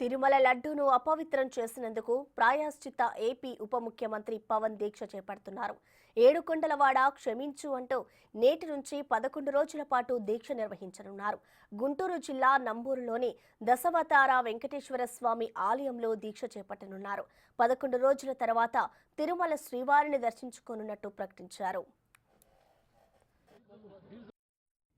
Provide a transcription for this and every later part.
తిరుమల లడ్డూను అపవిత్రం చేసినందుకు ప్రాయశ్చిత్త ఏపీ ఉప ముఖ్యమంత్రి పవన్ దీక్ష చేపడుతున్నారు. ఏడుకొండలవాడ క్షమించు అంటూ నేటి నుంచి 11 రోజుల పాటు దీక్ష నిర్వహించనున్నారు. గుంటూరు జిల్లా నంబూరులోని దశావతార వెంకటేశ్వర స్వామి ఆలయంలో దీక్ష చేపట్టనున్నారు. 11 రోజుల తర్వాత తిరుమల శ్రీవారిని దర్శించుకోనున్నట్టు ప్రకటించారు.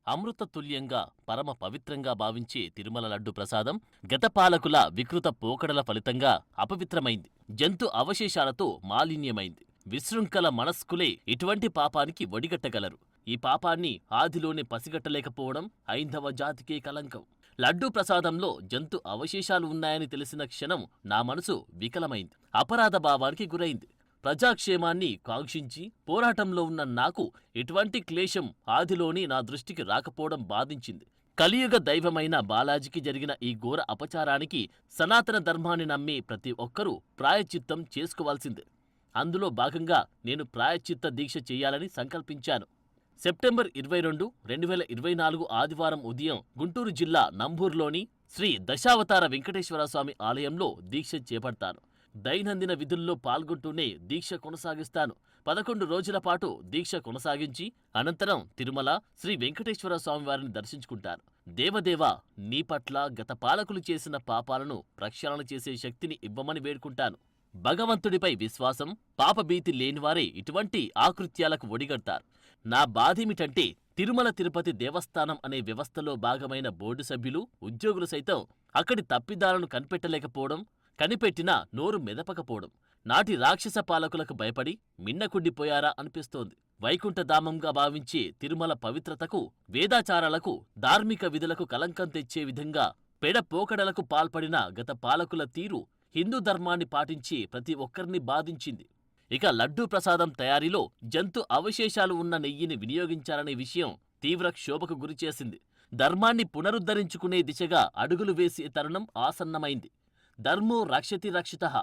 అమృతతుల్యంగా పరమ పవిత్రంగా భావించే తిరుమల లడ్డు ప్రసాదం గత పాలకుల వికృత పోకడల ఫలితంగా అపవిత్రమైంది. జంతు అవశేషాలతో మాలిన్యమైంది. విశృంఖల మనస్కులే ఇటువంటి పాపానికి ఒడిగట్టగలరు. ఈ పాపాన్ని ఆదిలోనే పసిగట్టలేకపోవడం హైందవ జాతికే కలంకం. లడ్డూ ప్రసాదంలో జంతు అవశేషాలు ఉన్నాయని తెలిసిన క్షణం నా మనసు వికలమైంది. అపరాధ భావానికి గురైంది. ప్రజాక్షేమాన్ని కాంక్షించి పోరాటంలో ఉన్న నాకు ఎటువంటి క్లేశం ఆదిలోని నా దృష్టికి రాకపోవడం బాధించింది. కలియుగ దైవమైన బాలాజీకి జరిగిన ఈ ఘోర అపచారానికి సనాతన ధర్మాన్ని నమ్మి ప్రతి ఒక్కరూ ప్రాయశ్చిత్తం చేసుకోవాల్సిందే. అందులో భాగంగా నేను ప్రాయశ్చిత్త దీక్ష చేయాలని సంకల్పించాను. సెప్టెంబర్ 22, 2024 ఆదివారం ఉదయం గుంటూరు జిల్లా నంబూరులోని శ్రీ దశావతార వెంకటేశ్వర స్వామి ఆలయంలో దీక్ష చేపడతాను. దైనందిన విధుల్లో పాల్గొంటూనే దీక్ష కొనసాగిస్తాను. 11 రోజుల పాటు దీక్ష కొనసాగించి అనంతరం తిరుమల శ్రీ వెంకటేశ్వర స్వామివారిని దర్శించుకుంటాను. దేవదేవా, నీ పట్ల గత పాలకులు చేసిన పాపాలను ప్రక్షాళన చేసే శక్తిని ఇవ్వమని వేడుకుంటాను. భగవంతుడిపై విశ్వాసం, పాపభీతి లేనివారే ఇటువంటి ఆకృత్యాలకు ఒడిగడతారు. నా బాధేమిటంటే తిరుమల తిరుపతి దేవస్థానం అనే వ్యవస్థలో భాగమైన బోర్డు సభ్యులు, ఉద్యోగులు సైతం అక్కడి తప్పిదాలను కనిపెట్టలేకపోవడం, కనిపెట్టినా నోరు మెదపకపోవడం. నాటి రాక్షస పాలకులకు భయపడి మిన్నకుండిపోయారా అనిపిస్తోంది. వైకుంఠధామంగా భావించే తిరుమల పవిత్రతకు, వేదాచారాలకు, ధార్మిక విధులకు కలంకం తెచ్చే విధంగా పెడపోకడలకు పాల్పడిన గత పాలకుల తీరు హిందూ ధర్మాన్ని పాటించి ప్రతి ఒక్కరిని బాధించింది. ఇక లడ్డూ ప్రసాదం తయారీలో జంతు అవశేషాలు ఉన్న నెయ్యిని వినియోగించాలనే విషయం తీవ్ర క్షోభకు గురిచేసింది. ధర్మాన్ని పునరుద్ధరించుకునే దిశగా అడుగులు వేసే తరుణం ఆసన్నమైంది. ధర్మో రక్షతి రక్షితః.